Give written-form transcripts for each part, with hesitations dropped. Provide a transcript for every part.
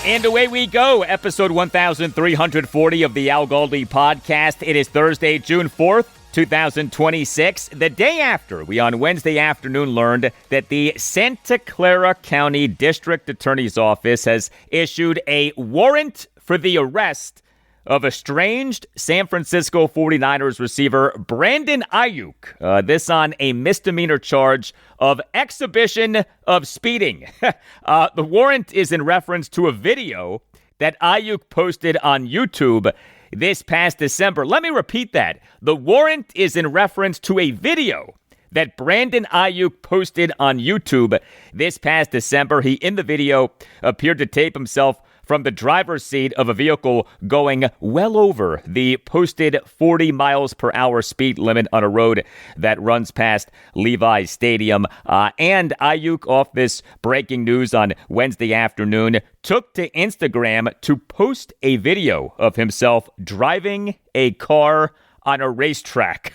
And away we go, episode 1340 of the Al Galdi podcast. It is Thursday, June 4th, 2026, the day after we on Wednesday afternoon learned that the Santa Clara County District Attorney's Office has issued a warrant for the arrest of estranged San Francisco 49ers receiver Brandon Aiyuk. This on a misdemeanor charge of exhibition of speeding. The warrant is in reference to a video that Aiyuk posted on YouTube this past December. Let me repeat that. The warrant is in reference to a video that Brandon Aiyuk posted on YouTube this past December. He, in the video, appeared to tape himself from the driver's seat of a vehicle going well over the posted 40 miles per hour speed limit on a road that runs past Levi's Stadium. And Aiyuk, off this breaking news on Wednesday afternoon, took to Instagram to post a video of himself driving a car on a racetrack.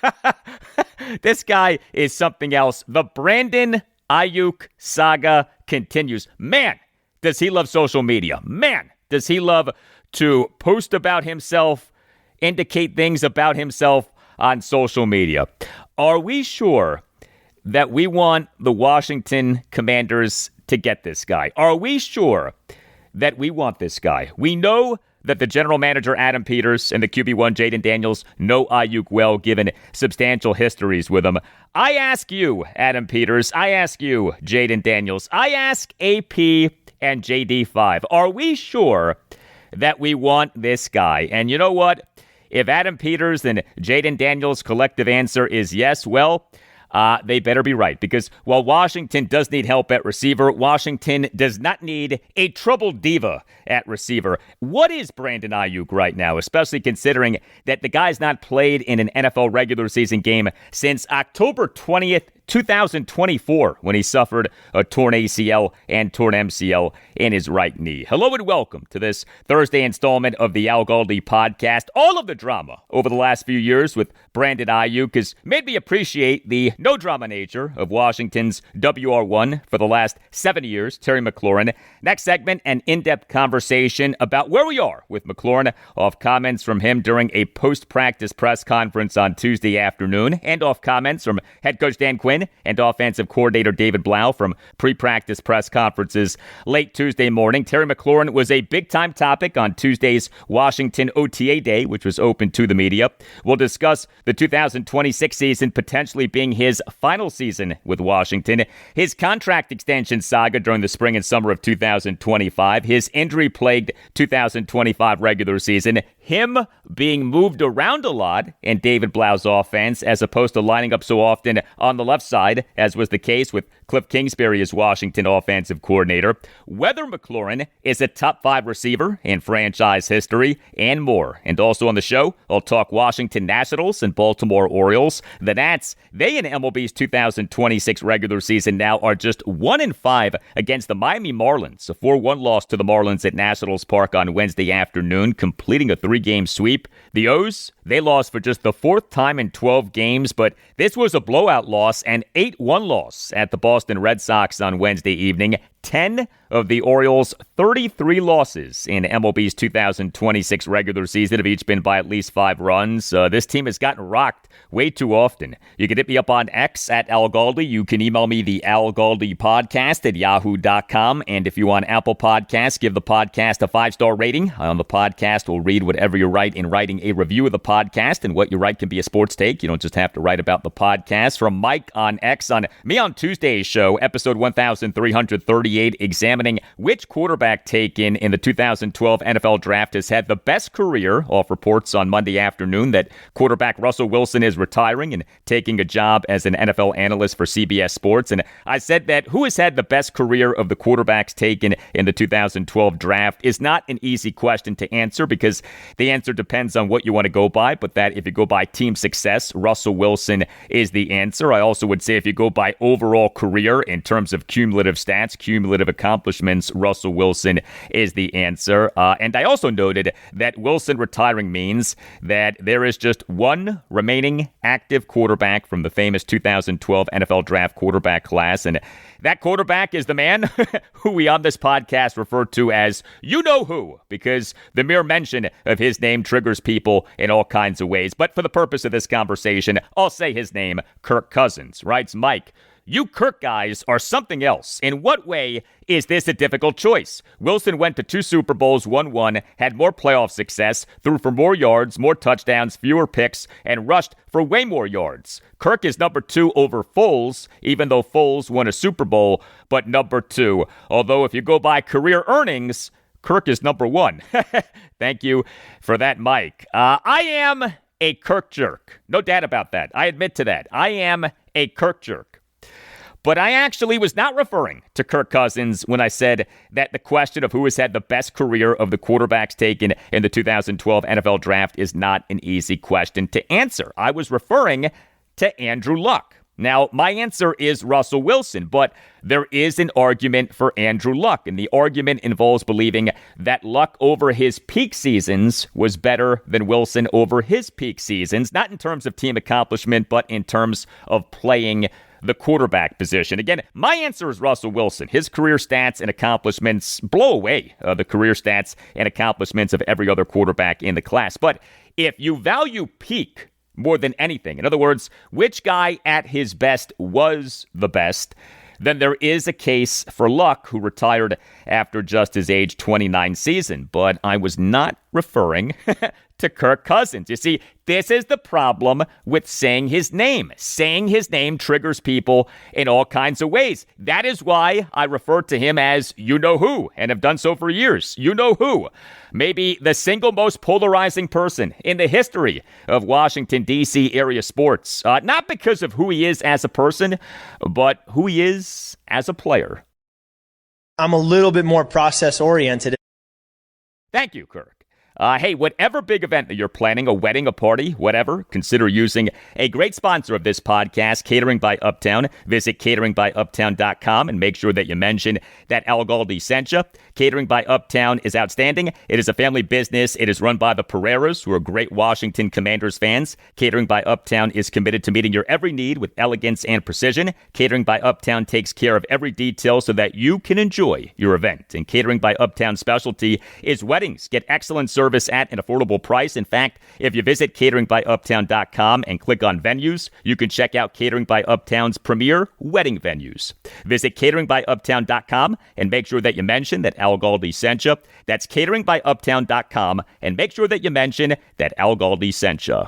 This guy is something else. The Brandon Aiyuk saga continues. Man, does he love social media? Man, does he love to post about himself, indicate things about himself on social media. Are we sure that we want the Washington Commanders to get this guy? Are we sure that we want this guy? We know that the general manager, Adam Peters, and the QB1, Jaden Daniels, know Aiyuk well, given substantial histories with him. I ask you, Adam Peters, I ask you, Jaden Daniels, I ask AP and JD5, are we sure that we want this guy? And you know what? If Adam Peters and Jaden Daniels' collective answer is yes, well, they better be right, because while Washington does need help at receiver, Washington does not need a troubled diva at receiver. What is Brandon Aiyuk right now, especially considering that the guy's not played in an NFL regular season game since October 20th, 2024, when he suffered a torn ACL and torn MCL in his right knee. Hello and welcome to this Thursday installment of the Al Galdi podcast. All of the drama over the last few years with Brandon Aiyuk has made me appreciate the no-drama nature of Washington's WR1 for the last 7 years, Terry McLaurin. Next segment, an in-depth conversation about where we are with McLaurin, off comments from him during a post-practice press conference on Tuesday afternoon, and off comments from head coach Dan Quinn and offensive coordinator David Blough from pre-practice press conferences late Tuesday morning. Terry McLaurin was a big-time topic on Tuesday's Washington OTA Day, which was open to the media. We'll discuss the 2026 season potentially being his final season with Washington, his contract extension saga during the spring and summer of 2025, his injury-plagued 2025 regular season, him being moved around a lot in David Blough's offense as opposed to lining up so often on the left side, as was the case with Kliff Kingsbury as Washington offensive coordinator, whether McLaurin is a top 5 receiver in franchise history, and more. And also on the show, I'll talk Washington Nationals and Baltimore Orioles. The Nats, they in MLB's 2026 regular season now are just 1-5 against the Miami Marlins, a 4-1 loss to the Marlins at Nationals Park on Wednesday afternoon, completing a 3-game sweep. The O's, they lost for just the 4th time in 12 games, but this was a blowout loss, an 8-1 loss at the Boston Red Sox on Wednesday evening. 10 of the Orioles' 33 losses in MLB's 2026 regular season have each been by at least 5 runs. This team has gotten rocked way too often. You can hit me up on X at Al Galdi. You can email me the Al Galdi podcast at yahoo.com. And if you want Apple Podcasts, give the podcast a 5-star rating. On the podcast, we'll read whatever you write in writing a review of the podcast. And what you write can be a sports take. You don't just have to write about the podcast. From Mike on X, on me on Tuesday's show, episode 1338, examining which quarterback taken in the 2012 NFL Draft has had the best career, off reports on Monday afternoon that quarterback Russell Wilson is retiring and taking a job as an NFL analyst for CBS Sports. And I said that who has had the best career of the quarterbacks taken in the 2012 Draft is not an easy question to answer, because the answer depends on what you want to go by, but that if you go by team success, Russell Wilson is the answer. I also would say if you go by overall career in terms of cumulative stats, cumulative accomplishments, Russell Wilson is the answer. And I also noted that Wilson retiring means that there is just one remaining active quarterback from the famous 2012 NFL Draft quarterback class. And that quarterback is the man who we on this podcast refer to as you-know-who, because the mere mention of his name triggers people in all kinds of ways. But for the purpose of this conversation, I'll say his name, Kirk Cousins. Writes Mike, you Kirk guys are something else. In what way is this a difficult choice? Wilson went to 2 Super Bowls, won 1, had more playoff success, threw for more yards, more touchdowns, fewer picks, and rushed for way more yards. Kirk is number 2 over Foles, even though Foles won a Super Bowl, but number 2. Although if you go by career earnings, Kirk is number 1. Thank you for that, Mike. I am a Kirk jerk. No doubt about that. I admit to that. I am a Kirk jerk. But I actually was not referring to Kirk Cousins when I said that the question of who has had the best career of the quarterbacks taken in the 2012 NFL Draft is not an easy question to answer. I was referring to Andrew Luck. Now, my answer is Russell Wilson, but there is an argument for Andrew Luck, and the argument involves believing that Luck over his peak seasons was better than Wilson over his peak seasons, not in terms of team accomplishment, but in terms of playing the quarterback position. Again, my answer is Russell Wilson. His career stats and accomplishments blow away the career stats and accomplishments of every other quarterback in the class. But if you value peak more than anything, in other words, which guy at his best was the best, then there is a case for Luck, who retired after just his age 29 season. But I was not referring to Kirk Cousins. You see, this is the problem with saying his name. Saying his name triggers people in all kinds of ways. That is why I refer to him as you-know-who, and have done so for years. You-know-who. Maybe the single most polarizing person in the history of Washington, D.C. area sports. Not because of who he is as a person, but who he is as a player. I'm a little bit more process-oriented. Thank you, Kirk. Hey, whatever big event that you're planning, a wedding, a party, whatever, consider using a great sponsor of this podcast, Catering by Uptown. Visit cateringbyuptown.com and make sure that you mention that Al Galdi sent you. Catering by Uptown is outstanding. It is a family business. It is run by the Pereiras, who are great Washington Commanders fans. Catering by Uptown is committed to meeting your every need with elegance and precision. Catering by Uptown takes care of every detail so that you can enjoy your event. And Catering by Uptown's specialty is weddings. Get excellent service at an affordable price. In fact, if you visit cateringbyuptown.com and click on venues, you can check out Catering by Uptown's premier wedding venues. Visit cateringbyuptown.com and make sure that you mention that Al Galdi sent you. That's cateringbyuptown.com and make sure that you mention that Al Galdi sent you.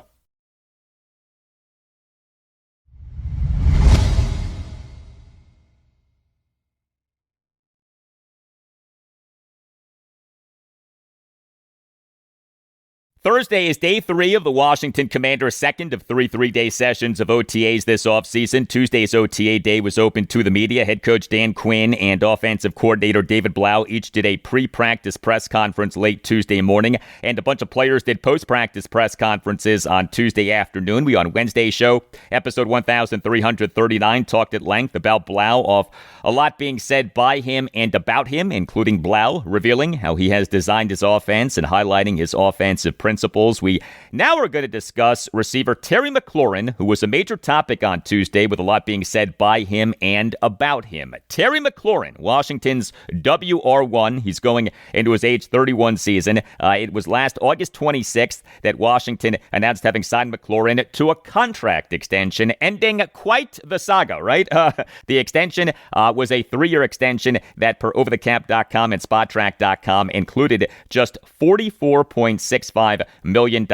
Thursday is day 3 of the Washington Commanders' second of 3 three-day sessions of OTAs this offseason. Tuesday's OTA day was open to the media. Head coach Dan Quinn and offensive coordinator David Blough each did a pre-practice press conference late Tuesday morning, and a bunch of players did post-practice press conferences on Tuesday afternoon. We on Wednesday's show, episode 1339, talked at length about Blough, of a lot being said by him and about him, including Blough revealing how he has designed his offense and highlighting his offensive principles. We now are going to discuss receiver Terry McLaurin, who was a major topic on Tuesday, with a lot being said by him and about him. Terry McLaurin, Washington's WR1. He's going into his age 31 season. It was last August 26th that Washington announced having signed McLaurin to a contract extension, ending quite the saga, right? The extension was a 3-year extension that, per overthecap.com and spottrack.com, included just $44.65 million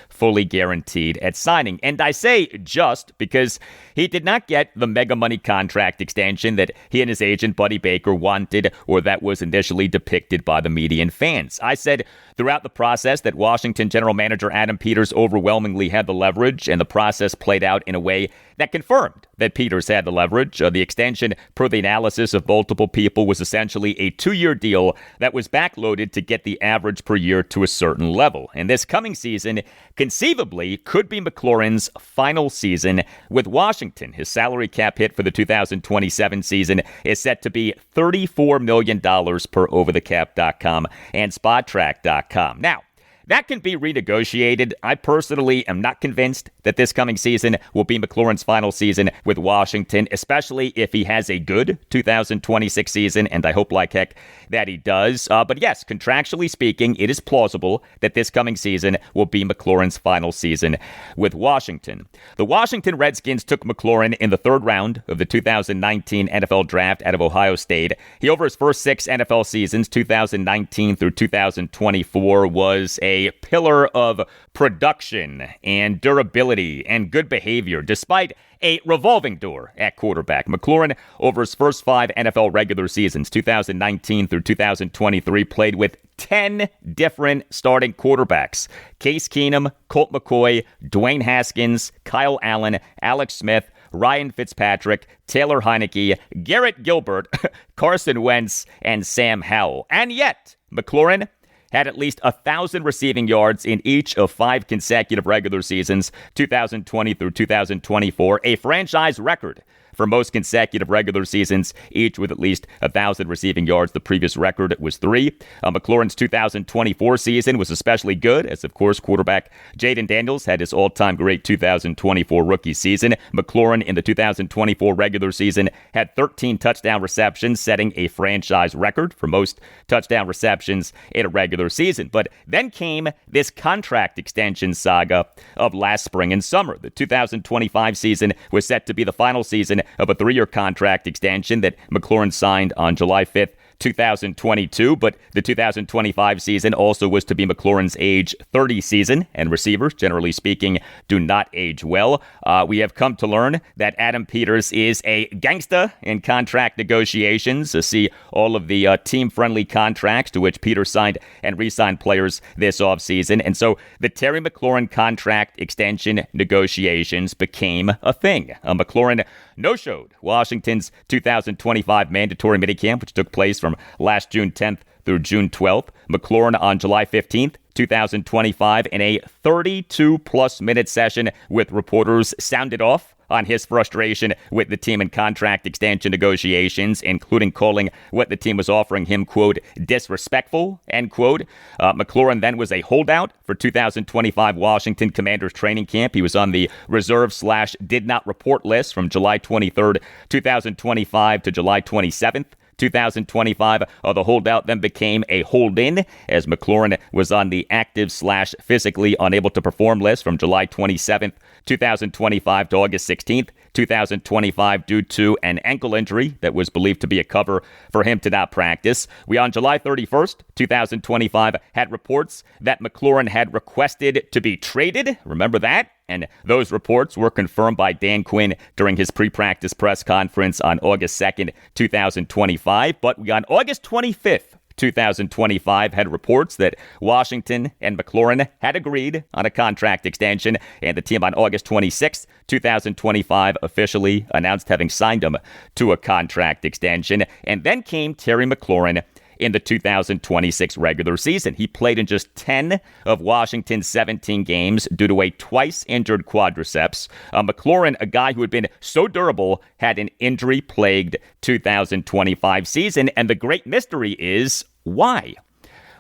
fully guaranteed at signing. And I say just because he did not get the mega money contract extension that he and his agent Buddy Baker wanted, or that was initially depicted by the media and fans. I said throughout the process that Washington general manager Adam Peters overwhelmingly had the leverage, and the process played out in a way that confirmed that Peters had the leverage. The extension, per the analysis of multiple people, was essentially a 2-year deal that was backloaded to get the average per year to a certain level. And this coming season, conceivably, could be McLaurin's final season with Washington. Washington, his salary cap hit for the 2027 season is set to be $34 million per overthecap.com and Spotrac.com. Now, that can be renegotiated. I personally am not convinced that this coming season will be McLaurin's final season with Washington, especially if he has a good 2026 season, and I hope like heck that he does. But yes, contractually speaking, it is plausible that this coming season will be McLaurin's final season with Washington. The Washington Redskins took McLaurin in the third round of the 2019 NFL Draft out of Ohio State. He, over his first 6 NFL seasons, 2019 through 2024, was a pillar of production and durability and good behavior, despite a revolving door at quarterback. McLaurin, over his first 5 NFL regular seasons, 2019 through 2023, played with 10 different starting quarterbacks. Case Keenum, Colt McCoy, Dwayne Haskins, Kyle Allen, Alex Smith, Ryan Fitzpatrick, Taylor Heineke, Garrett Gilbert, Carson Wentz, and Sam Howell. And yet, McLaurin had at least 1,000 receiving yards in each of 5 consecutive regular seasons, 2020 through 2024, a franchise record for most consecutive regular seasons, each with at least 1,000 receiving yards. The previous record was 3. McLaurin's 2024 season was especially good, as of course quarterback Jaden Daniels had his all-time great 2024 rookie season. McLaurin in the 2024 regular season had 13 touchdown receptions, setting a franchise record for most touchdown receptions in a regular season. But then came this contract extension saga of last spring and summer. The 2025 season was set to be the final season of a 3-year contract extension that McLaurin signed on July 5th, 2022, but the 2025 season also was to be McLaurin's age 30 season, and receivers, generally speaking, do not age well. We have come to learn that Adam Peters is a gangsta in contract negotiations. See all of the team-friendly contracts to which Peters signed and re-signed players this offseason, and so the Terry McLaurin contract extension negotiations became a thing. McLaurin no-showed Washington's 2025 mandatory minicamp, which took place from last June 10th through June 12th. McLaurin on July 15th, 2025, in a 32-plus minute session with reporters, sounded off on his frustration with the team and contract extension negotiations, including calling what the team was offering him, quote, disrespectful, end quote. McLaurin then was a holdout for 2025 Washington Commanders training camp. He was on the reserve/did not report list from July 23rd, 2025 to July 27th. 2025, the holdout then became a hold-in, as McLaurin was on the active/physically unable to perform list from July 27th, 2025 to August 16th, 2025, due to an ankle injury that was believed to be a cover for him to not practice. We, on July 31st, 2025, had reports that McLaurin had requested to be traded. Remember that? And those reports were confirmed by Dan Quinn during his pre-practice press conference on August 2nd, 2025. But we, on August 25th, 2025, had reports that Washington and McLaurin had agreed on a contract extension, and the team on August 26th, 2025, officially announced having signed him to a contract extension. And then came Terry McLaurin in the 2026 regular season. He played in just 10 of Washington's 17 games due to a twice-injured quadriceps. McLaurin, a guy who had been so durable, had an injury-plagued 2025 season, and the great mystery is why?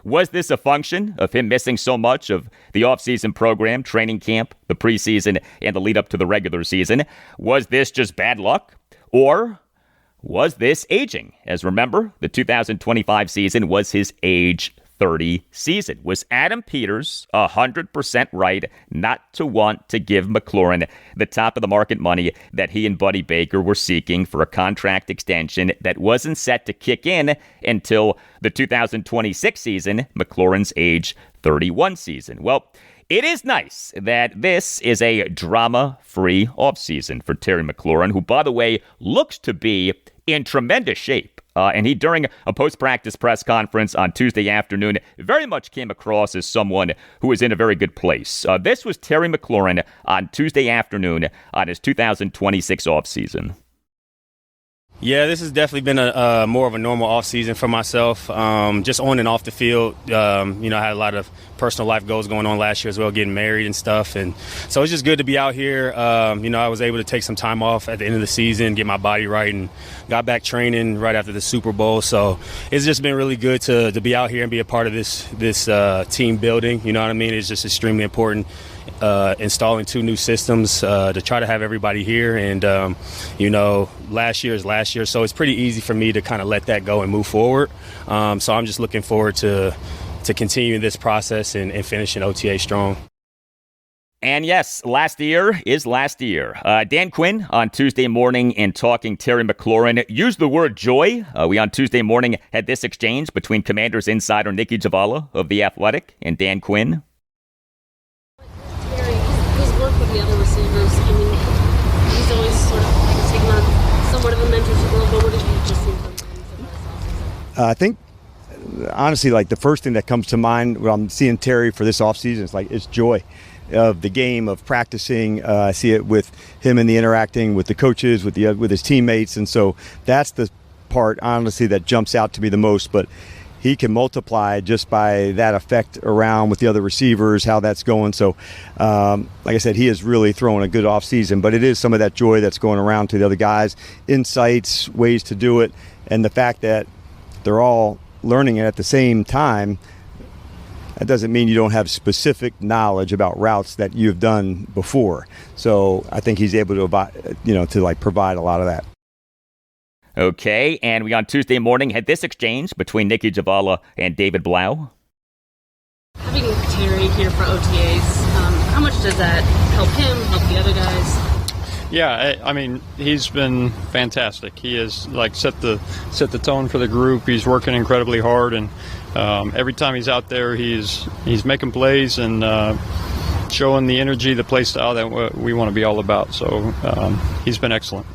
Was this a function of him missing so much of the offseason program, training camp, the preseason, and the lead-up to the regular season? Was this just bad luck? Or was this aging? As remember, the 2025 season was his age 30 season. Was Adam Peters 100% right not to want to give McLaurin the top of the market money that he and Buddy Baker were seeking for a contract extension that wasn't set to kick in until the 2026 season, McLaurin's age 31 season? Well, it is nice that this is a drama-free offseason for Terry McLaurin, who, by the way, looks to be in tremendous shape. And he, during a post-practice press conference on Tuesday afternoon, very much came across as someone who is in a very good place. This was Terry McLaurin on Tuesday afternoon on his 2026 offseason. Yeah, this has definitely been a more of a normal off season for myself. Just on and off the field. I had a lot of personal life goals going on last year as well, getting married and stuff. And so it's just good to be out here. I was able to take some time off at the end of the season, get my body right, and got back training right after the Super Bowl. So it's just been really good to be out here and be a part of this team building. You know what I mean? It's just extremely important. Installing 2 new systems to try to have everybody here. And, last year is last year. So it's pretty easy for me to kind of let that go and move forward. So I'm just looking forward to continuing this process and finishing OTA strong. And yes, last year is last year. Dan Quinn on Tuesday morning in Talking Terry McLaurin used the word joy. We on Tuesday morning had this exchange between Commanders insider Nikki Javala of The Athletic and Dan Quinn. With the other receivers, he's always sort of taken on somewhat of a mentorship role, but what did you just see from him? I think, honestly, like the first thing that comes to mind when I'm seeing Terry for this offseason it's joy of the game, of practicing. I see it with him in the interacting with the coaches, with his teammates, and so that's the part, honestly, that jumps out to me the most. But he can multiply just by that effect around with the other receivers, how that's going. So, like I said, he is really throwing a good offseason, but it is some of that joy that's going around to the other guys, insights, ways to do it, and the fact that they're all learning it at the same time. That doesn't mean you don't have specific knowledge about routes that you've done before. So I think he's able to provide a lot of that. Okay, and we on Tuesday morning had this exchange between Nikki Javala and David Blough. Having Terry here for OTAs, how much does that help him, help the other guys? Yeah, he's been fantastic. He has set the tone for the group. He's working incredibly hard, and every time he's out there, he's making plays and showing the energy, the play style that we want to be all about. So he's been excellent.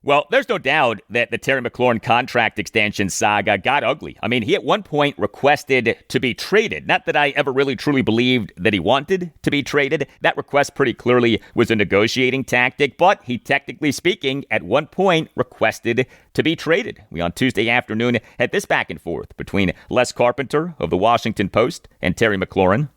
Well, there's no doubt that the Terry McLaurin contract extension saga got ugly. He at one point requested to be traded. Not that I ever really truly believed that he wanted to be traded. That request pretty clearly was a negotiating tactic, but he, technically speaking, at one point requested to be traded. We on Tuesday afternoon had this back and forth between Les Carpenter of the Washington Post and Terry McLaurin.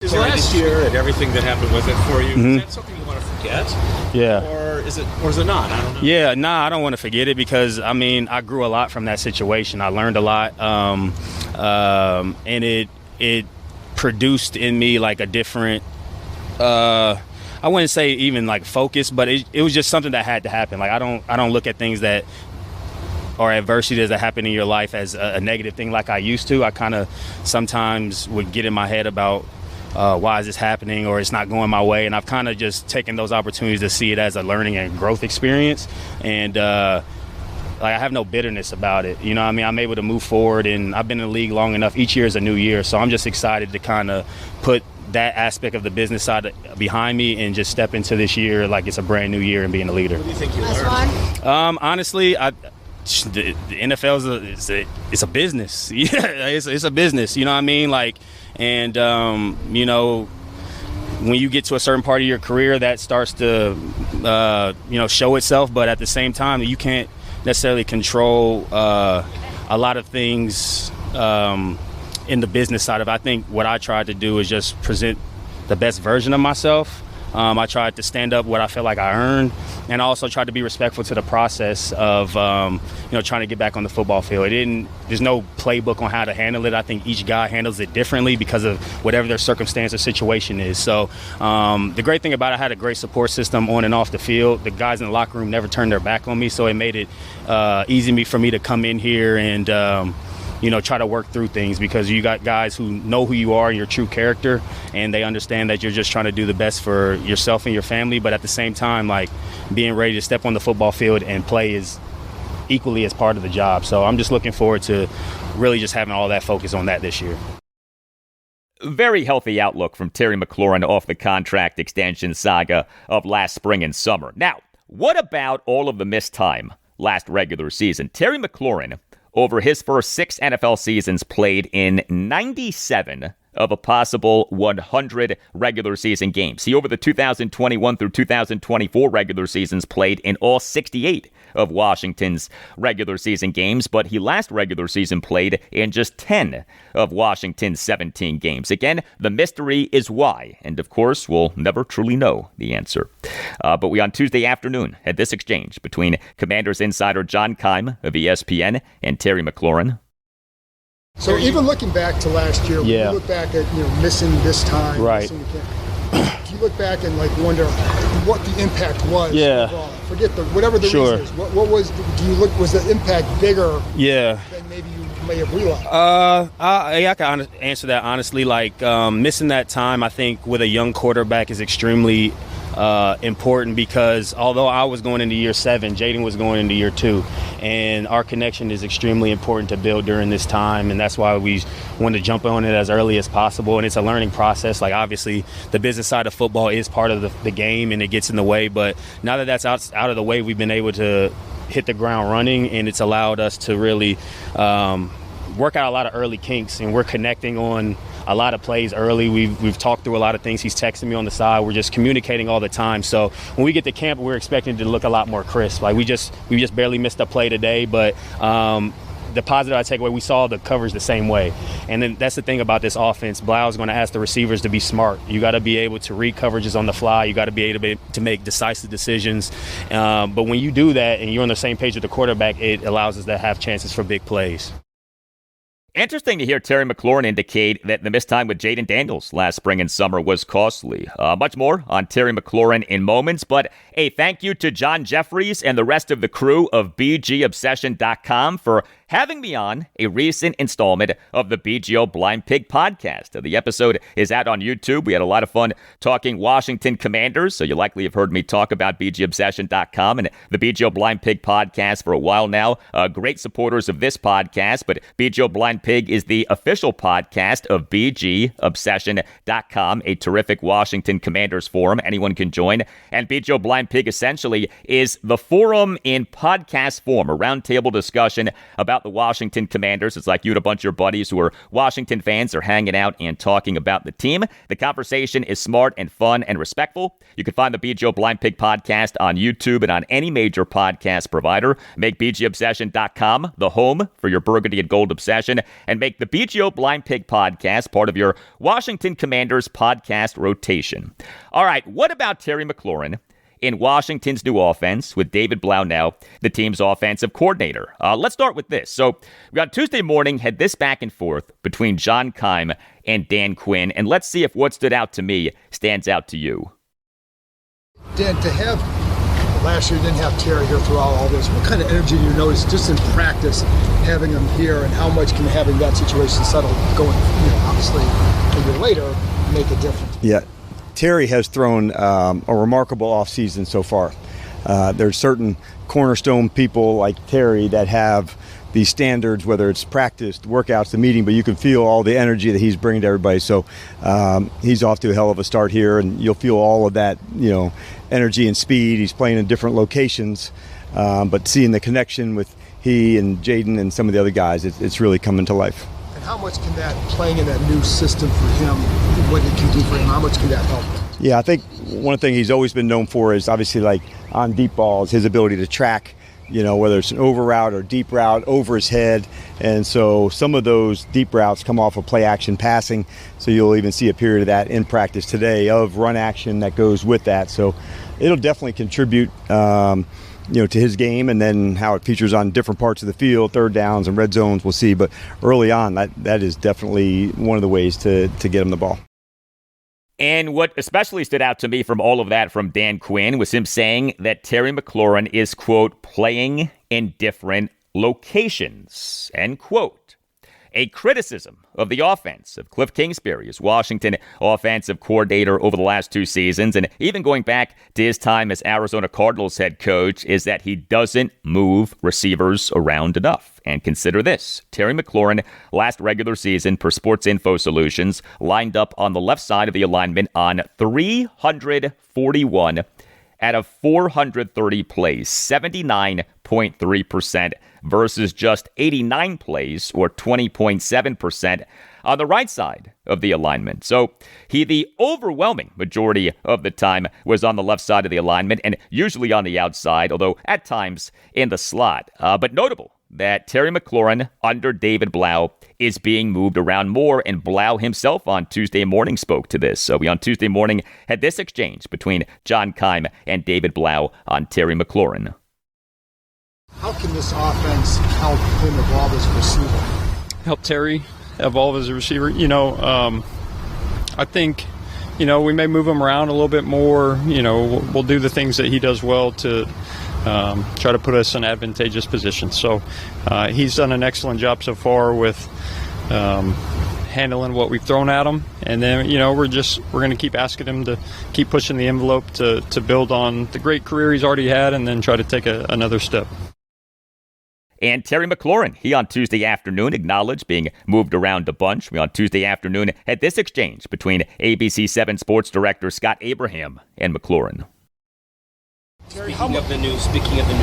Is last year and everything that happened with it for you, is that something you want to forget? Yeah. Or is it not? I don't know. Yeah, I don't want to forget it because, I grew a lot from that situation. I learned a lot. And it produced in me like a different, I wouldn't say even like focus, but it was just something that had to happen. Like I don't look at things that or adversity that happen in your life as a negative thing like I used to. I kind of sometimes would get in my head about why is this happening or it's not going my way, and I've kind of just taken those opportunities to see it as a learning and growth experience, and I have no bitterness about it. I'm able to move forward, and I've been in the league long enough. Each year is a new year, so I'm just excited to kind of put that aspect of the business side behind me and just step into this year like it's a brand new year and being a leader. What do you think you learned? Honestly, the NFL is a business. Yeah, it's a business. You know what I mean? And when you get to a certain part of your career, that starts to show itself. But at the same time, you can't necessarily control a lot of things in the business side of it. I think what I tried to do is just present the best version of myself. I tried to stand up what I feel like I earned, and also tried to be respectful to the process of trying to get back on the football field. There's no playbook on how to handle it. I think each guy handles it differently because of whatever their circumstance or situation is. So the great thing about it, I had a great support system on and off the field. The guys in the locker room never turned their back on me, so it made it easy for me to come in here and try to work through things, because you got guys who know who you are and your true character, and they understand that you're just trying to do the best for yourself and your family, but at the same time, being ready to step on the football field and play is equally as part of the job. So I'm just looking forward to really just having all that focus on that this year. Very healthy outlook from Terry McLaurin off the contract extension saga of last spring and summer. Now, what about all of the missed time last regular season? Terry McLaurin, over his first 6 NFL seasons, played in 97 of a possible 100 regular season games. He, over the 2021 through 2024 regular seasons, played in all 68 of Washington's regular season games, but he last regular season played in just 10 of Washington's 17 games. Again, the mystery is why, and of course, we'll never truly know the answer. But we on Tuesday afternoon had this exchange between Commanders insider John Keim of ESPN and Terry McLaurin. So even looking back to last year, when you look back at missing this time, right? Do you look back and wonder what the impact was? Yeah. Overall? Forget whatever the reason is. What was? Was the impact bigger? Yeah. Than maybe you may have realized. I can answer that honestly. Missing that time, I think, with a young quarterback is extremely important, because although I was going into year 7, Jaden was going into year 2, and our connection is extremely important to build during this time, and that's why we wanted to jump on it as early as possible. And it's a learning process. Obviously, the business side of football is part of the game, and it gets in the way. But now that that's out of the way, we've been able to hit the ground running, and it's allowed us to really work out a lot of early kinks, and we're connecting on a lot of plays early. We've talked through a lot of things. He's texting me on the side. We're just communicating all the time. So when we get to camp, we're expecting it to look a lot more crisp. We just barely missed a play today, but the positive I take away, we saw the coverage the same way. And then that's the thing about this offense. Blough's going to ask the receivers to be smart. You got to be able to read coverages on the fly. You got to be able to make decisive decisions. But when you do that and you're on the same page with the quarterback, it allows us to have chances for big plays. Interesting to hear Terry McLaurin indicate that the missed time with Jaden Daniels last spring and summer was costly. Much more on Terry McLaurin in moments, but a thank you to John Jeffries and the rest of the crew of BGObsession.com for having me on a recent installment of the BGO Blind Pig podcast. The episode is out on YouTube. We had a lot of fun talking Washington Commanders, so you likely have heard me talk about BGObsession.com and the BGO Blind Pig podcast for a while now. Great supporters of this podcast, but BGO Blind Pig is the official podcast of BGObsession.com, a terrific Washington Commanders forum anyone can join. And BGO Blind Pig essentially is the forum in podcast form, a roundtable discussion about the Washington Commanders. It's like you and a bunch of your buddies who are Washington fans are hanging out and talking about the team. The conversation is smart and fun and respectful. You can find the BGO Blind Pig podcast on YouTube and on any major podcast provider. Make BGObsession.com the home for your burgundy and gold obsession, and make the BGO Blind Pig podcast part of your Washington Commanders podcast rotation. All right, what about Terry McLaurin in Washington's new offense with David Blough now the team's offensive coordinator? Let's start with this. So we on Tuesday morning had this back and forth between John Keim and Dan Quinn, and let's see if what stood out to me stands out to you. Dan, to have last year, you didn't have Terry here throughout all this. What kind of energy do you notice just in practice having him here, and how much can having that situation settled going, obviously a year later, make a difference? Yeah. Terry has thrown a remarkable offseason so far. There's certain cornerstone people like Terry that have these standards, whether it's practice, the workouts, the meeting, but you can feel all the energy that he's bringing to everybody. So he's off to a hell of a start here, and you'll feel all of that, energy and speed. He's playing in different locations, but seeing the connection with he and Jaden and some of the other guys, it's really coming to life. And how much can that, playing in that new system for him, what it can do for him, how much can that help? Yeah, I think one thing he's always been known for is obviously on deep balls, his ability to track, whether it's an over route or deep route over his head. And so some of those deep routes come off of play action passing. So you'll even see a period of that in practice today of run action that goes with that. So it'll definitely contribute, to his game, and then how it features on different parts of the field, third downs and red zones, we'll see. But early on, that is definitely one of the ways to get him the ball. And what especially stood out to me from all of that from Dan Quinn was him saying that Terry McLaurin is, quote, playing in different locations, end quote. A criticism of the offense of Kliff Kingsbury as Washington offensive coordinator over the last 2 seasons, and even going back to his time as Arizona Cardinals head coach, is that he doesn't move receivers around enough. And consider this. Terry McLaurin, last regular season per Sports Info Solutions, lined up on the left side of the alignment on 341 out of 430 plays, 79.3% versus just 89 plays, or 20.7%, on the right side of the alignment. So the overwhelming majority of the time was on the left side of the alignment and usually on the outside, although at times in the slot. But notable that Terry McLaurin under David Blough is being moved around more, and Blough himself on Tuesday morning spoke to this. So we on Tuesday morning had this exchange between John Keim and David Blough on Terry McLaurin. How can this offense help him evolve as a receiver? Help Terry evolve as a receiver. I think, we may move him around a little bit more. We'll do the things that he does well to try to put us in advantageous positions. So he's done an excellent job so far with handling what we've thrown at him. And then, we're going to keep asking him to keep pushing the envelope to build on the great career he's already had and then try to take another step. And Terry McLaurin, he on Tuesday afternoon acknowledged being moved around a bunch. We on Tuesday afternoon had this exchange between ABC 7 sports director Scott Abraham and McLaurin. Speaking of the new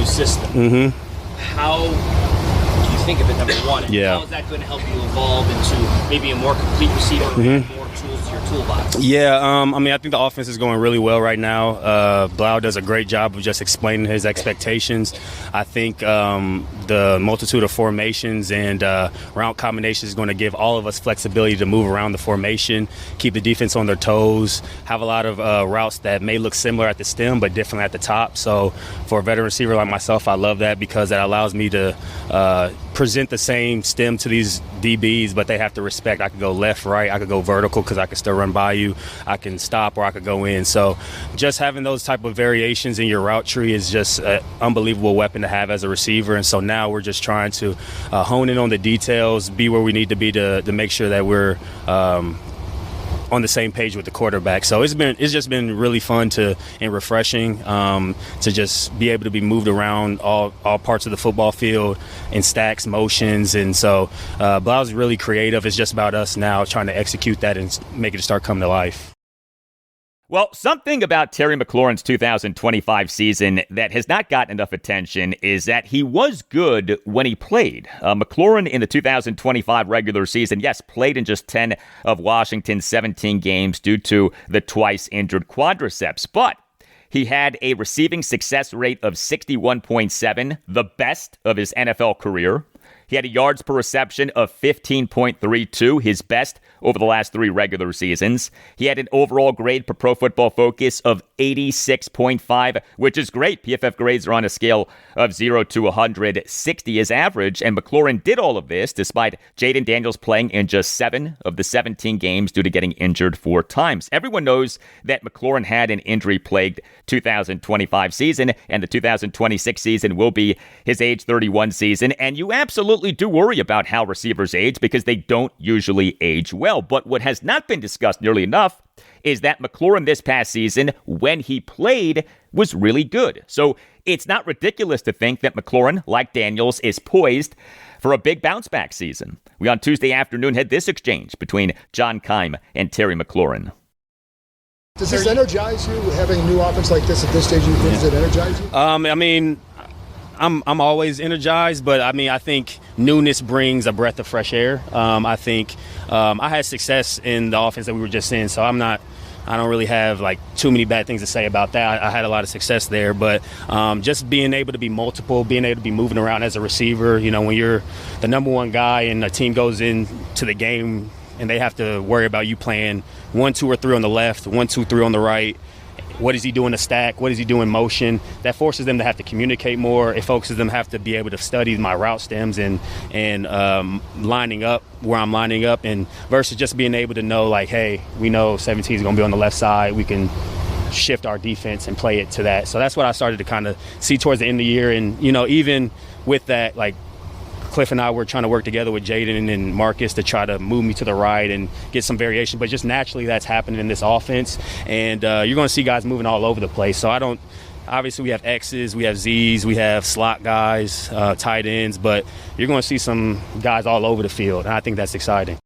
system, how do you think of it, number one? And how is that going to help you evolve into maybe a more complete receiver and more tools to your toolbox? Yeah, I think the offense is going really well right now. Blough does a great job of just explaining his expectations. I think the multitude of formations and route combinations is going to give all of us flexibility to move around the formation, keep the defense on their toes, have a lot of routes that may look similar at the stem but different at the top. So for a veteran receiver like myself, I love that because that allows me to present the same stem to these DBs, but they have to respect. I could go left, right, I could go vertical because I could still run by you. I can stop or I could go in. So just having those type of variations in your route tree is just an unbelievable weapon to have as a receiver. And so now we're just trying to hone in on the details, be where we need to be to make sure that we're on the same page with the quarterback. So it's just been really fun and refreshing to just be able to be moved around all parts of the football field in stacks, motions. And so Blough's really creative. It's just about us now trying to execute that and make it start coming to life. Well, something about Terry McLaurin's 2025 season that has not gotten enough attention is that he was good when he played. McLaurin in the 2025 regular season, yes, played in just 10 of Washington's 17 games due to the twice injured quadriceps, but he had a receiving success rate of 61.7, the best of his NFL career. He had a yards per reception of 15.32, his best over the last 3 regular seasons. He had an overall grade per Pro Football Focus of 86.5, which is great. PFF grades are on a scale of 0 to 100. 60 is average, and McLaurin did all of this despite Jaden Daniels playing in just 7 of the 17 games due to getting injured 4 times. Everyone knows that McLaurin had an injury-plagued 2025 season, and the 2026 season will be his age 31 season, and you absolutely do worry about how receivers age because they don't usually age well. But what has not been discussed nearly enough is that McLaurin this past season, when he played, was really good. So it's not ridiculous to think that McLaurin, like Daniels, is poised for a big bounce-back season. We on Tuesday afternoon had this exchange between John Keim and Terry McLaurin. Does this energize you, having a new offense like this at this stage? Does it energize you? I'm always energized, but I think newness brings a breath of fresh air. I think I had success in the offense that we were just in, so I don't really have too many bad things to say about that. I had a lot of success there, but just being able to be multiple, being able to be moving around as a receiver, when you're the number one guy and a team goes into the game and they have to worry about you playing 1, 2, or 3 on the left, 1, 2, 3 on the right. What does he do in the stack? What does he do in motion? That forces them to have to communicate more. It focuses them to have to be able to study my route stems and lining up where I'm lining up, and versus just being able to know hey, we know 17 is going to be on the left side. We can shift our defense and play it to that. So that's what I started to kind of see towards the end of the year. And even with that, Kliff and I were trying to work together with Jaden and Marcus to try to move me to the right and get some variation. But just naturally that's happening in this offense. And you're going to see guys moving all over the place. So obviously we have X's, we have Z's, we have slot guys, tight ends. But you're going to see some guys all over the field. And I think that's exciting.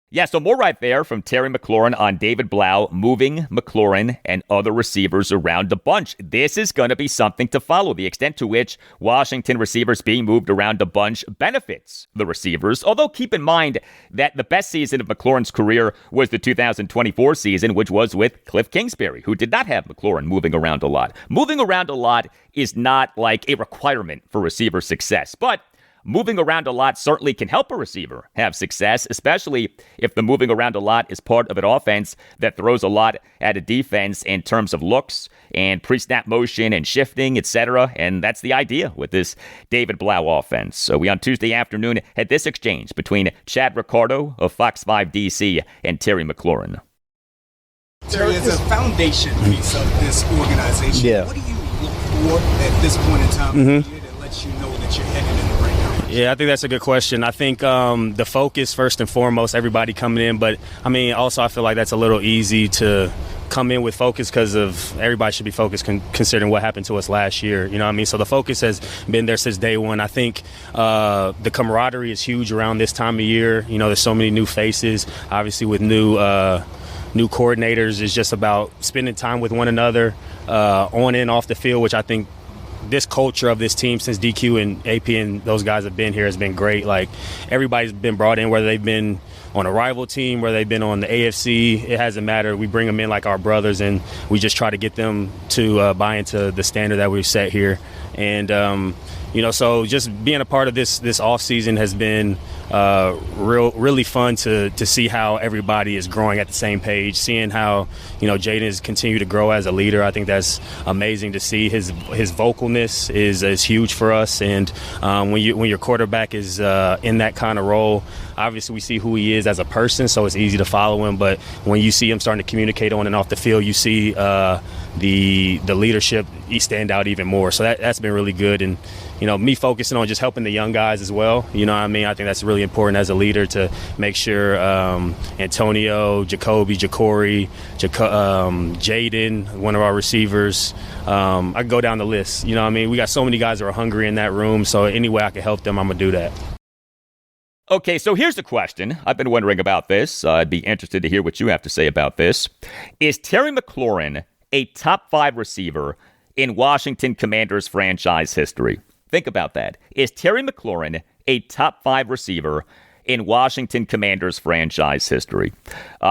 Yeah, so more right there from Terry McLaurin on David Blough moving McLaurin and other receivers around a bunch. This is going to be something to follow. The extent to which Washington receivers being moved around a bunch benefits the receivers. Although keep in mind that the best season of McLaurin's career was the 2024 season, which was with Kliff Kingsbury, who did not have McLaurin moving around a lot. Moving around a lot is not like a requirement for receiver success, but moving around a lot certainly can help a receiver have success, especially if the moving around a lot is part of an offense that throws a lot at a defense in terms of looks and pre-snap motion and shifting, etc. And that's the idea with this David Blough offense. So we on Tuesday afternoon had this exchange between Chad Ricardo of Fox 5 DC and Terry McLaurin. Terry, as a foundation piece of this organization, what do you look for at this point in time that lets you know that you're headed in the right direction? Yeah, I think that's a good question. I think the focus, first and foremost, everybody coming in. But, I mean, also I feel like that's a little easy to come in with focus because of everybody should be focused considering what happened to us last year. You know what I mean? So the focus has been there since day one. I think the camaraderie is huge around this time of year. You know, there's so many new faces, obviously with new coordinators. It's just about spending time with one another on and off the field, which I think this culture of this team since DQ and AP and those guys have been here has been great. Like, everybody's been brought in, whether they've been on a rival team, whether they've been on the AFC, it hasn't mattered. We bring them in like our brothers, and we just try to get them to buy into the standard that we've set here. And, you know, so just being a part of this offseason has been really fun to see how everybody is growing at the same page, seeing how, you know, Jaden has continued to grow as a leader. I think that's amazing to see. His vocalness is huge for us, and when your quarterback is in that kind of role, obviously we see who he is as a person, so it's easy to follow him. But when you see him starting to communicate on and off the field, you see the leadership, he stand out even more. So that's been really good. And, you know, me focusing on just helping the young guys as well. You know what I mean? I think that's really important as a leader to make sure Antonio, Jacoby, Ja'Cory, Jaden, one of our receivers, I can go down the list. You know what I mean? We got so many guys that are hungry in that room. So any way I can help them, I'm going to do that. Okay, so here's the question. I've been wondering about this. I'd be interested to hear what you have to say about this. Is Terry McLaurin a top 5 receiver in Washington Commanders franchise history? Think about that. Is Terry McLaurin a top 5 receiver in Washington Commanders franchise history?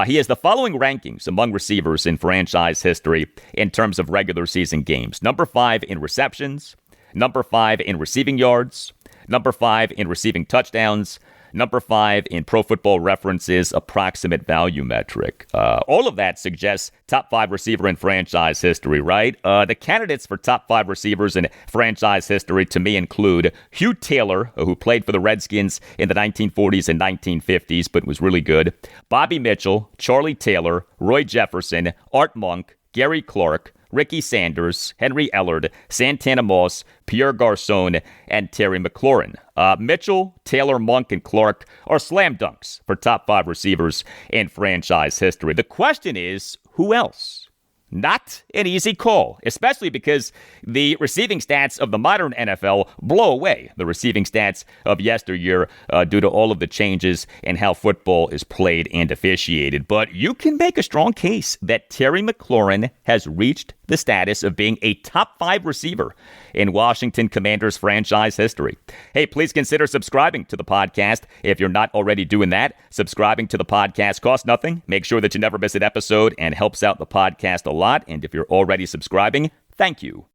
He has the following rankings among receivers in franchise history in terms of regular season games. Number 5 in receptions, number 5 in receiving yards, number 5 in receiving touchdowns, number 5 in Pro Football Reference's approximate value metric. All of that suggests top 5 receiver in franchise history, right? The candidates for top 5 receivers in franchise history to me include Hugh Taylor, who played for the Redskins in the 1940s and 1950s, but was really good, Bobby Mitchell, Charlie Taylor, Roy Jefferson, Art Monk, Gary Clark, Ricky Sanders, Henry Ellard, Santana Moss, Pierre Garcon, and Terry McLaurin. Mitchell, Taylor, Monk, and Clark are slam dunks for top 5 receivers in franchise history. The question is, who else? Not an easy call, especially because the receiving stats of the modern NFL blow away the receiving stats of yesteryear due to all of the changes in how football is played and officiated. But you can make a strong case that Terry McLaurin has reached the status of being a top 5 receiver in Washington Commanders franchise history. Hey, please consider subscribing to the podcast if you're not already doing that. Subscribing to the podcast costs nothing. Make sure that you never miss an episode and helps out the podcast a lot. And if you're already subscribing, thank you.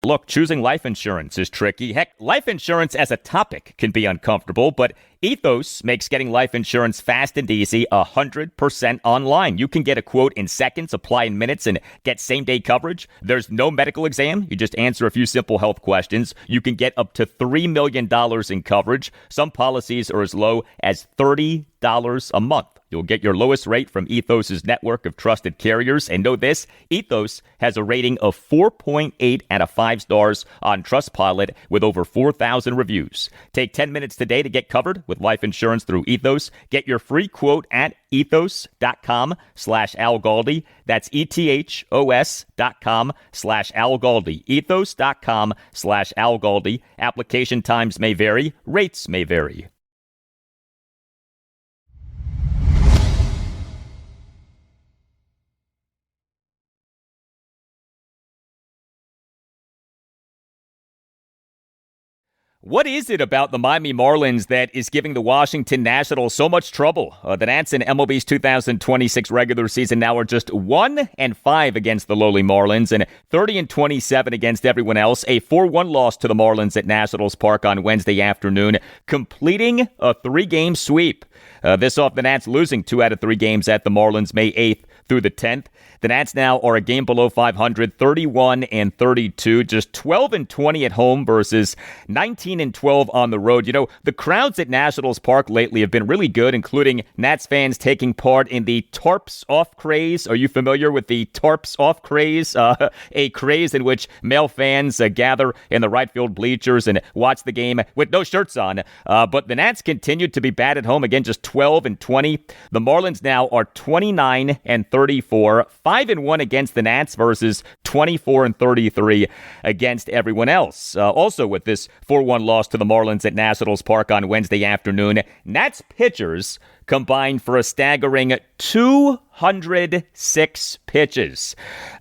Look, choosing life insurance is tricky. Heck, life insurance as a topic can be uncomfortable, but Ethos makes getting life insurance fast and easy 100% online. You can get a quote in seconds, apply in minutes, and get same-day coverage. There's no medical exam. You just answer a few simple health questions. You can get up to $3 million in coverage. Some policies are as low as $30 a month. You'll get your lowest rate from Ethos' network of trusted carriers. And know this, Ethos has a rating of 4.8 out of 5 stars on Trustpilot with over 4,000 reviews. Take 10 minutes today to get covered with life insurance through Ethos. Get your free quote at ethos.com/Al Galdi. That's ethos.com/Al Galdi. Ethos.com/Al Galdi. Application times may vary. Rates may vary. What is it about the Miami Marlins that is giving the Washington Nationals so much trouble? The Nats in MLB's 2026 regular season now are just 1-5 against the lowly Marlins and 30-27 against everyone else. A 4-1 loss to the Marlins at Nationals Park on Wednesday afternoon, completing a 3-game sweep. This off the Nats losing 2 out of 3 games at the Marlins May 8th through the 10th. The Nats now are a game below 500, 31-32, just 12-20 at home versus 19-12 on the road. You know, the crowds at Nationals Park lately have been really good, including Nats fans taking part in the Tarps Off craze. Are you familiar with the Tarps Off craze? A craze in which male fans gather in the right field bleachers and watch the game with no shirts on. But the Nats continued to be bad at home, again, just 12-20. The Marlins now are 29-34. 5-1 against the Nats versus 24-33 against everyone else. Also with this 4-1 loss to the Marlins at Nationals Park on Wednesday afternoon, Nats pitchers combined for a staggering 206 pitches.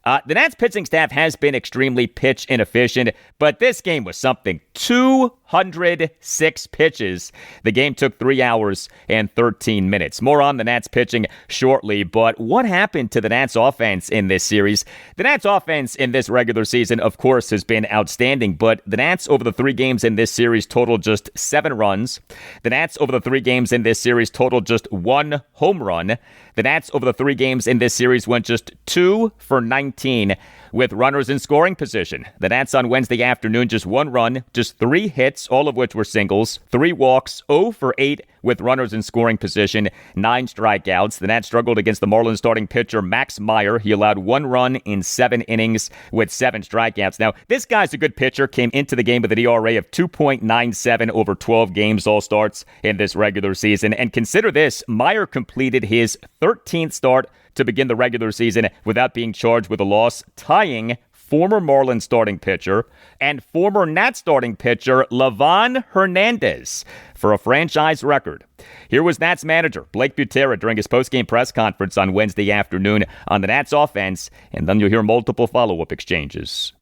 The Nats pitching staff has been extremely pitch inefficient, but this game was something. 206 pitches. The game took 3 hours and 13 minutes. More on the Nats pitching shortly, but what happened to the Nats offense in this series? The Nats offense in this regular season, of course, has been outstanding, but the Nats over the 3 games in this series totaled just 7 runs. The Nats over the 3 games in this series totaled just 1 home run. The Nats over the 3 games in this series went just 2 for 19 with runners in scoring position. The Nats on Wednesday afternoon, just 1 run, just 3 hits, all of which were singles, 3 walks, 0 for 8 with runners in scoring position, 9 strikeouts. The Nats struggled against the Marlins starting pitcher Max Meyer. He allowed 1 run in 7 innings with 7 strikeouts. Now, this guy's a good pitcher, came into the game with an ERA of 2.97 over 12 games, all starts in this regular season. And consider this, Meyer completed his 13th start to begin the regular season without being charged with a loss, tying former Marlins starting pitcher and former Nats starting pitcher Livan Hernandez for a franchise record. Here was Nats manager Blake Butera during his postgame press conference on Wednesday afternoon on the Nats offense, and then you'll hear multiple follow-up exchanges.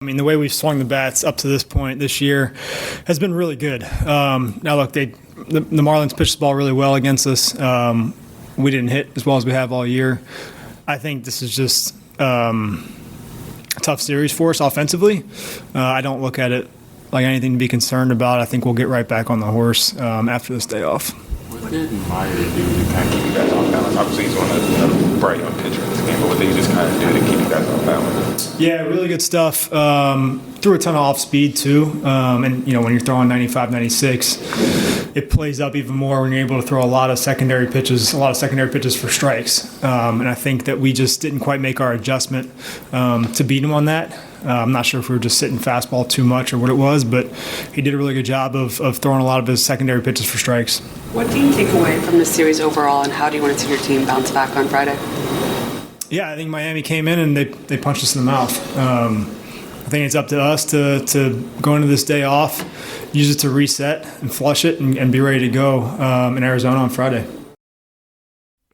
I mean, the way we've swung the bats up to this point this year has been really good. Now, look, the Marlins pitched the ball really well against us. We didn't hit as well as we have all year. I think this is just a tough series for us offensively. I don't look at it like anything to be concerned about. I think we'll get right back on the horse after this day off. What did Meyer do to kind of keep you guys off balance? Obviously, he's one of the bright young pitcher in this game, but what did he just kind of do to keep you guys off balance? Yeah, really good stuff. Threw a ton of off speed too, and you know when you're throwing 95, 96, it plays up even more when you're able to throw a lot of secondary pitches for strikes. And I think that we just didn't quite make our adjustment to beat him on that. I'm not sure if we were just sitting fastball too much or what it was, but he did a really good job of throwing a lot of his secondary pitches for strikes. What do you take away from this series overall, and how do you want to see your team bounce back on Friday? Yeah, I think Miami came in and they punched us in the mouth. I think it's up to us to go into this day off, use it to reset and flush it and be ready to go in Arizona on Friday.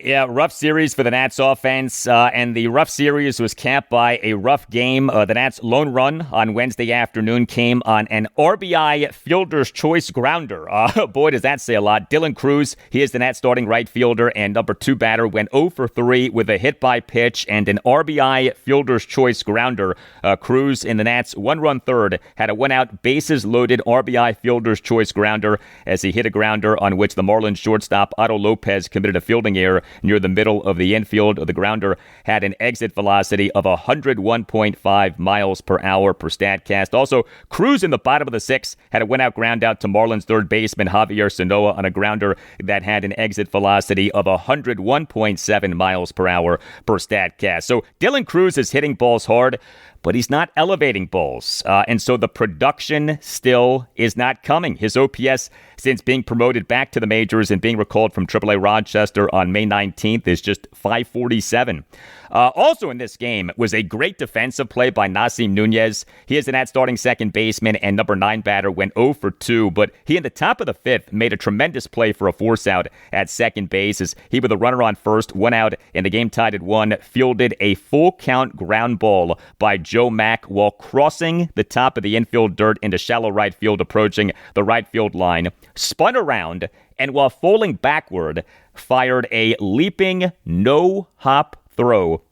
Yeah, rough series for the Nats offense, and the rough series was capped by a rough game. The Nats' lone run on Wednesday afternoon came on an RBI fielder's choice grounder. Boy, does that say a lot. Dylan Cruz, he is the Nats starting right fielder and number 2 batter, went 0 for 3 with a hit by pitch and an RBI fielder's choice grounder. Cruz in the Nats' 1-run third had a 1-out bases loaded RBI fielder's choice grounder as he hit a grounder on which the Marlins shortstop Otto Lopez committed a fielding error near the middle of the infield. The grounder had an exit velocity of 101.5 miles per hour per StatCast. Also, Cruz in the bottom of the 6th had a win-out ground out to Marlins third baseman Javier Sanoa on a grounder that had an exit velocity of 101.7 miles per hour per StatCast. So Dylan Cruz is hitting balls hard, but he's not elevating balls. And so the production still is not coming. His OPS since being promoted back to the majors and being recalled from AAA Rochester on May 19th is just .547. Also in this game was a great defensive play by Nasim Nunez. He is the Nats starting second baseman and number 9 batter, went 0 for 2, but he in the top of the 5th made a tremendous play for a force out at second base as he with a runner on first, 1 out, and the game tied at 1, fielded a full count ground ball by Joe Mack while crossing the top of the infield dirt into shallow right field approaching the right field line, spun around, and while falling backward, fired a leaping no-hop throw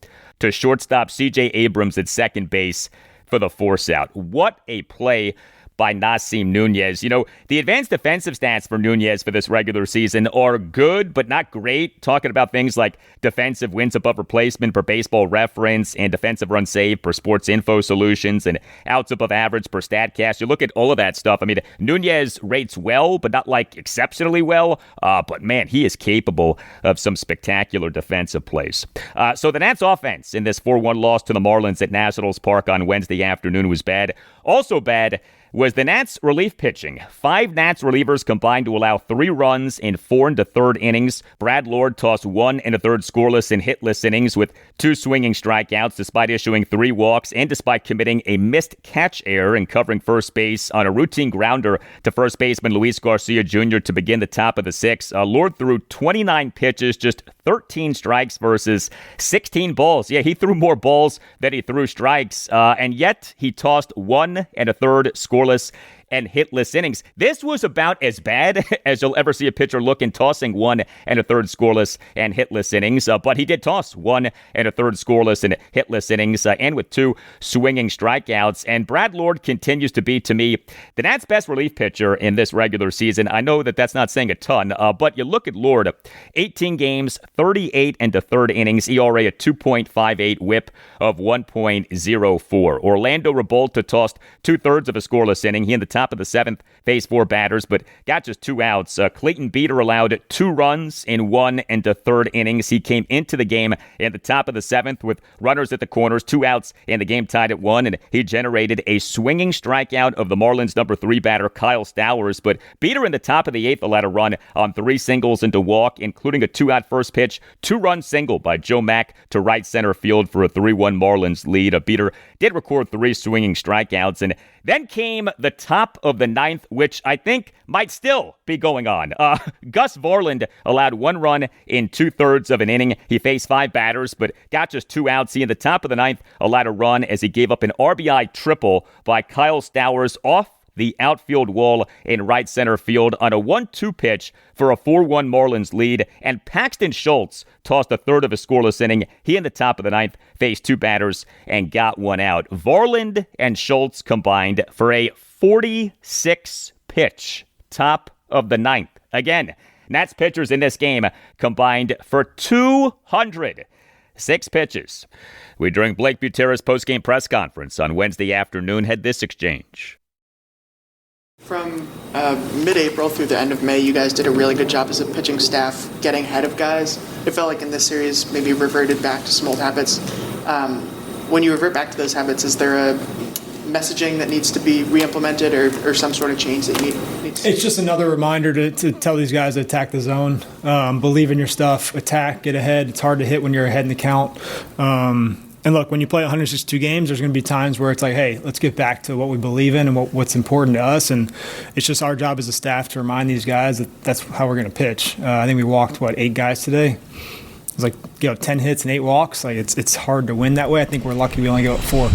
to shortstop C.J. Abrams at second base for the force out. What a play by Nasim Nunez. You know, the advanced defensive stats for Nunez for this regular season are good, but not great. Talking about things like defensive wins above replacement per Baseball Reference and defensive run saved per Sports Info Solutions and outs above average per StatCast. You look at all of that stuff. I mean, Nunez rates well, but not like exceptionally well. But man, he is capable of some spectacular defensive plays. So the Nats offense in this 4-1 loss to the Marlins at Nationals Park on Wednesday afternoon was bad. Also bad was the Nats relief pitching. 5 Nats relievers combined to allow 3 runs in 4 1/3 innings. Brad Lord tossed 1 1/3 scoreless and hitless innings with 2 swinging strikeouts despite issuing 3 walks and despite committing a missed catch error and covering first base on a routine grounder to first baseman Luis Garcia Jr. to begin the top of the 6th. Lord threw 29 pitches, just 13 strikes versus 16 balls. Yeah, he threw more balls than he threw strikes, and yet he tossed 1 1/3 scoreless and hitless innings. This was about as bad as you'll ever see a pitcher look in tossing 1 1/3 scoreless and hitless innings, but he did toss 1 1/3 scoreless and hitless innings, and with 2 swinging strikeouts. And Brad Lord continues to be, to me, the Nats' best relief pitcher in this regular season. I know that that's not saying a ton, but you look at Lord, 18 games, 38 1/3 innings, ERA at 2.58, whip of 1.04. Orlando Revolta tossed 2/3 of a scoreless inning. He in the top of the 7th faced 4 batters, but got just 2 outs. Clayton Beeter allowed 2 runs in 1 1/3 innings. He came into the game in the top of the 7th with runners at the corners, 2 outs, and the game tied at 1, and he generated a swinging strikeout of the Marlins' number 3 batter, Kyle Stowers. But Beeter in the top of the 8th allowed a run on 3 singles and a walk, including a 2-out first pitch, 2-run single by Joe Mack to right center field for a 3-1 Marlins lead. Beeter did record 3 swinging strikeouts, and then came the top of the 9th, which I think might still be going on. Gus Varland allowed 1 run in 2/3 of an inning. He faced 5 batters, but got just 2 outs. He in the top of the 9th allowed a run as he gave up an RBI triple by Kyle Stowers off the outfield wall in right center field on a 1-2 pitch for a 4-1 Marlins lead, and Paxton Schultz tossed 1/3 of a scoreless inning. He in the top of the 9th faced 2 batters and got 1 out. Varland and Schultz combined for a 46-pitch top of the 9th. Again, Nats pitchers in this game combined for 206 pitches. We, during Blake Butera's postgame press conference on Wednesday afternoon, had this exchange. From mid-April through the end of May, you guys did a really good job as a pitching staff getting ahead of guys. It felt like in this series maybe reverted back to some old habits. When you revert back to those habits, is there a messaging that needs to be re-implemented or some sort of change that you need to see? It's just another reminder to tell these guys to attack the zone, believe in your stuff, attack, get ahead. It's hard to hit when you're ahead in the count. And look, when you play 162 games, there's going to be times where it's like, hey, let's get back to what we believe in and what's important to us. And it's just our job as a staff to remind these guys that that's how we're going to pitch. I think we walked, 8 guys today? It was like, 10 hits and 8 walks. Like it's hard to win that way. I think we're lucky we only go 4.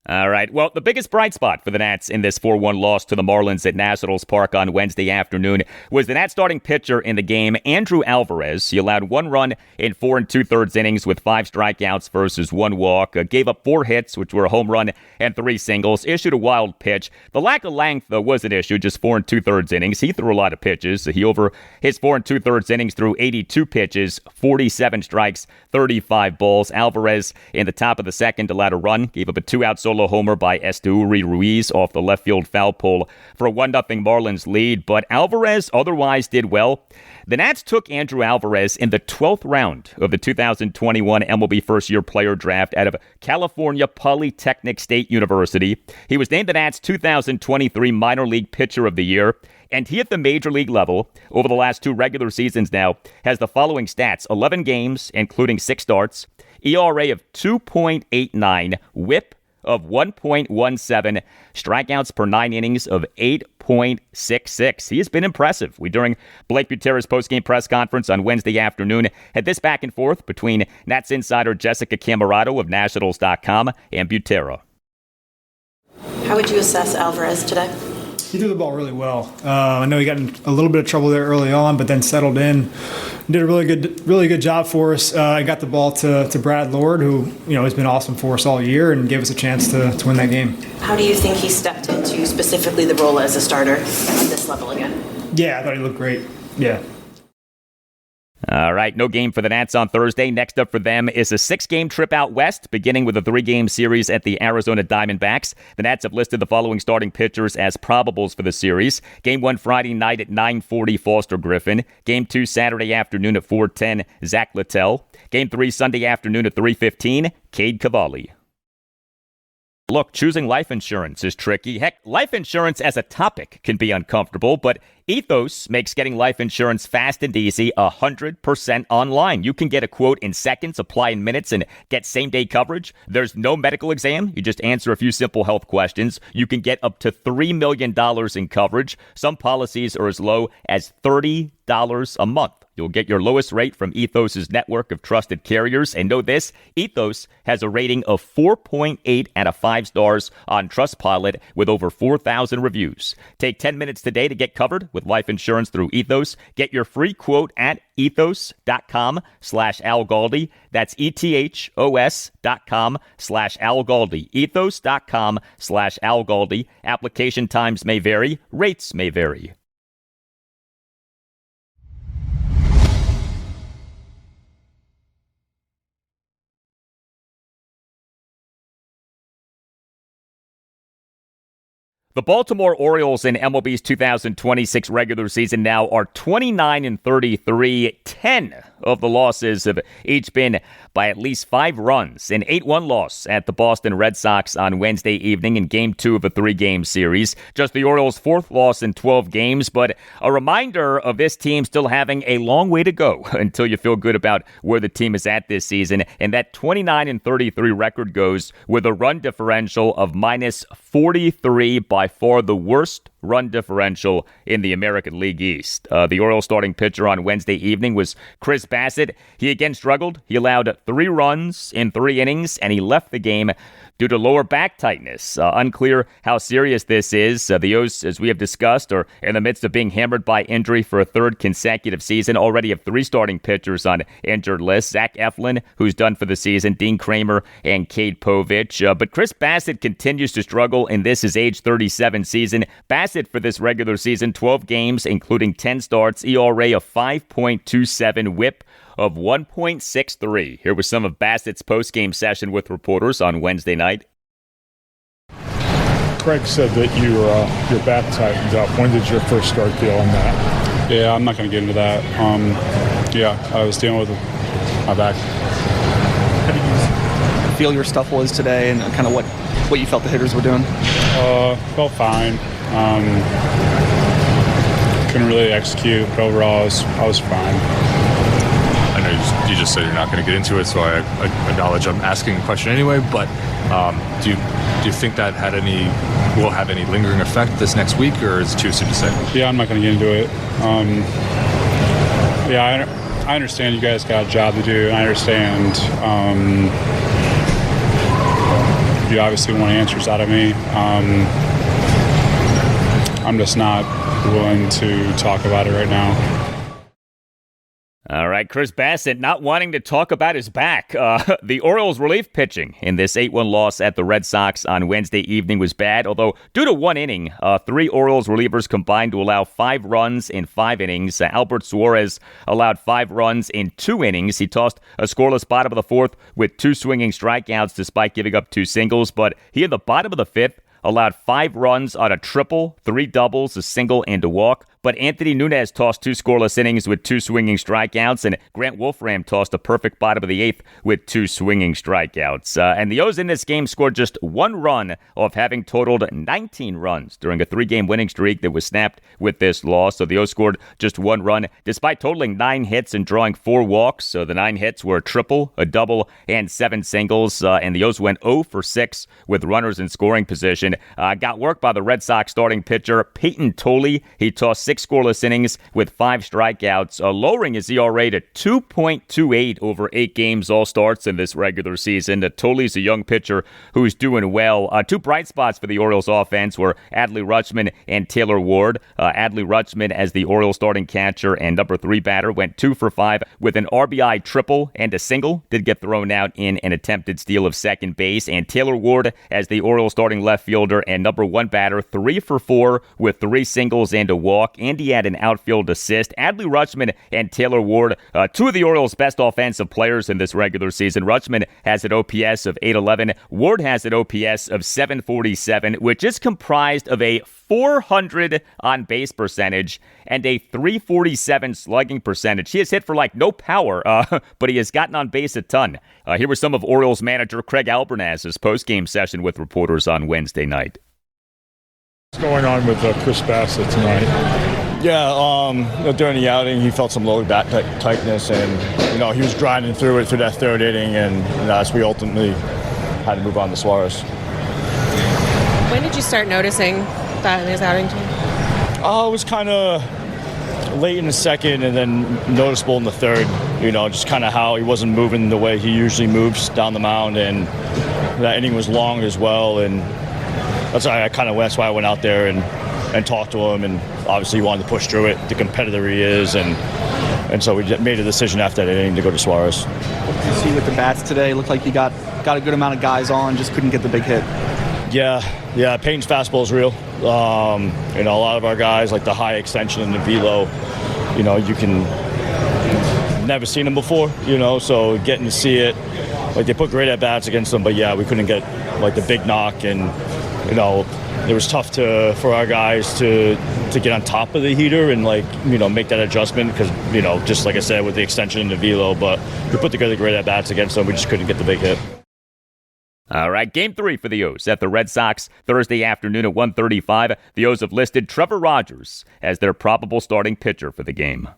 All right. Well, the biggest bright spot for the Nats in this 4-1 loss to the Marlins at Nationals Park on Wednesday afternoon was the Nats starting pitcher in the game, Andrew Alvarez. He allowed 1 run in 4 2/3 innings with 5 strikeouts versus 1 walk. Gave up 4 hits, which were a home run and 3 singles. Issued a wild pitch. The lack of length was an issue, just 4 2/3 innings. He threw a lot of pitches. He, over his 4 2/3 innings, threw 82 pitches, 47 strikes, 35 balls. Alvarez in the top of the 2nd allowed a run. Gave up a 2-out solo homer by Esteury Ruiz off the left field foul pole for a 1-0 Marlins lead, but Alvarez otherwise did well. The Nats took Andrew Alvarez in the 12th round of the 2021 MLB first-year player draft out of California Polytechnic State University. He was named the Nats 2023 Minor League Pitcher of the Year, and he at the major league level over the last 2 regular seasons now has the following stats: 11 games, including 6 starts, ERA of 2.89, whip of 1.17, strikeouts per 9 innings of 8.66. He has been impressive. We, during Blake Butera's postgame press conference on Wednesday afternoon, had this back and forth between Nats insider Jessica Camerado of Nationals.com and Butera. How would you assess Alvarez today? He threw the ball really well. I know he got in a little bit of trouble there early on, but then settled in, did a really good job for us. I got the ball to Brad Lord, who has been awesome for us all year and gave us a chance to win that game. How do you think he stepped into specifically the role as a starter at this level again? Yeah, I thought he looked great. Yeah. All right, no game for the Nats on Thursday. Next up for them is a 6-game trip out west, beginning with a 3-game series at the Arizona Diamondbacks. The Nats have listed the following starting pitchers as probables for the series. Game 1 Friday night at 9:40, Foster Griffin. Game 2 Saturday afternoon at 4:10, Zach Littell. Game 3 Sunday afternoon at 3:15, Cade Cavalli. Look, choosing life insurance is tricky. Heck, life insurance as a topic can be uncomfortable, but Ethos makes getting life insurance fast and easy 100% online. You can get a quote in seconds, apply in minutes, and get same-day coverage. There's no medical exam. You just answer a few simple health questions. You can get up to $3 million in coverage. Some policies are as low as $30 a month. You'll get your lowest rate from Ethos' network of trusted carriers. And know this, Ethos has a rating of 4.8 out of 5 stars on Trustpilot with over 4,000 reviews. Take 10 minutes today to get covered with life insurance through Ethos. Get your free quote at ethos.com/Al Galdi. That's ethos.com/Al Galdi. Ethos.com/Al Galdi. Application times may vary. Rates may vary. The Baltimore Orioles in MLB's 2026 regular season now are 29-33. 10 of the losses have each been by at least 5 runs. An 8-1 loss at the Boston Red Sox on Wednesday evening in Game 2 of a 3-game series. Just the Orioles' 4th loss in 12 games, but a reminder of this team still having a long way to go until you feel good about where the team is at this season. And that 29-33 record goes with a run differential of -43, by far the worst run differential in the American League East. The Orioles starting pitcher on Wednesday evening was Chris Bassett. He again struggled. He allowed 3 runs in 3 innings, and he left the game due to lower back tightness. Unclear how serious this is. The O's, as we have discussed, are in the midst of being hammered by injury for a 3rd consecutive season. Already have 3 starting pitchers on injured list. Zach Eflin, who's done for the season, Dean Kramer, and Cade Povich. But Chris Bassett continues to struggle in this, his age 37 season. Bassett for this regular season, 12 games, including 10 starts, ERA of 5.27, whip of 1.63. Here was some of Bassett's post-game session with reporters on Wednesday night. Craig said that your back tightened up. When did your first start feeling that? Yeah, I'm not going to get into that. I was dealing with my back. How did you feel your stuff was today, and kind of what you felt the hitters were doing? Felt fine. Couldn't really execute, but overall I was fine. I know you just said you're not going to get into it, so I acknowledge I'm asking a question anyway, but do you think that will have any lingering effect this next week, or is it too soon to say? Yeah, I'm not going to get into it. I understand you guys got a job to do. I understand you obviously want answers out of me. I'm just not willing to talk about it right now. All right, Chris Bassett not wanting to talk about his back. The Orioles relief pitching in this 8-1 loss at the Red Sox on Wednesday evening was bad, although due to 1 inning, 3 Orioles relievers combined to allow 5 runs in 5 innings. Albert Suarez allowed 5 runs in 2 innings. He tossed a scoreless bottom of the 4th with 2 swinging strikeouts despite giving up 2 singles, but he in the bottom of the 5th allowed 5 runs on a triple, 3 doubles, a single, and a walk. but Anthony Nunez tossed 2 scoreless innings with 2 swinging strikeouts, and Grant Wolfram tossed a perfect bottom of the 8th with 2 swinging strikeouts. And the O's in this game scored just 1 run off having totaled 19 runs during a 3-game winning streak that was snapped with this loss. So the O's scored just 1 run despite totaling 9 hits and drawing 4 walks. So the 9 hits were a triple, a double, and 7 singles. And the O's went 0 for 6 with runners in scoring position. Got worked by the Red Sox starting pitcher Peyton Tolley. He tossed 6 scoreless innings with 5 strikeouts, lowering his ERA to 2.28 over 8 games, all starts in this regular season. Tolley's a young pitcher who's doing well. 2 bright spots for the Orioles offense were Adley Rutschman and Taylor Ward. Adley Rutschman as the Orioles starting catcher and number 3 batter went 2 for 5 with an RBI triple and a single. Did get thrown out in an attempted steal of second base. And Taylor Ward as the Orioles starting left fielder and number 1 batter, 3 for 4 with 3 singles and a walk. And he had an outfield assist. Adley Rutschman and Taylor Ward, 2 of the Orioles' best offensive players in this regular season. Rutschman has an OPS of 811. Ward has an OPS of 747, which is comprised of a 400 on-base percentage and a 347 slugging percentage. He has hit for no power, but he has gotten on base a ton. Here was some of Orioles manager Craig Albernaz's post-game session with reporters on Wednesday night. What's going on with Chris Bassett tonight? Yeah, during the outing, he felt some lower back tightness, and he was grinding through it through that 3rd inning, and that's we ultimately had to move on to Suarez. When did you start noticing that in his outing? It was kind of late in the 2nd, and then noticeable in the 3rd. Just kind of how he wasn't moving the way he usually moves down the mound, and that inning was long as well, and that's why I went out there and talked to him, and obviously he wanted to push through it, the competitor he is, and so we made a decision after that inning to go to Suarez. What did you see with the bats today? Looked like you got a good amount of guys on, just couldn't get the big hit. Yeah, Payton's fastball is real. A lot of our guys, like the high extension and the velo, you can never seen them before, so getting to see it, they put great at-bats against them, but yeah, we couldn't get the big knock, and it was tough for our guys to get on top of the heater and make that adjustment because just like I said with the extension and the velo, but we put together great at bats against them. We just couldn't get the big hit. All right, Game 3 for the O's at the Red Sox Thursday afternoon at 1:35. The O's have listed Trevor Rogers as their probable starting pitcher for the game.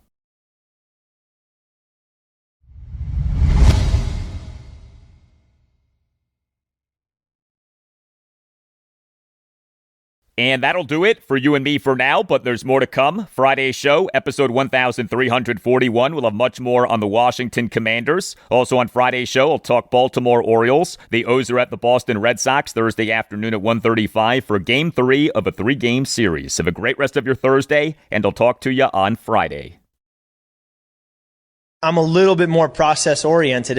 And that'll do it for you and me for now, but there's more to come. Friday's show, episode 1341. We'll have much more on the Washington Commanders. Also on Friday's show, I'll talk Baltimore Orioles. The O's are at the Boston Red Sox Thursday afternoon at 1:35 for Game 3 of a 3-game series. Have a great rest of your Thursday, and I'll talk to you on Friday. I'm a little bit more process-oriented.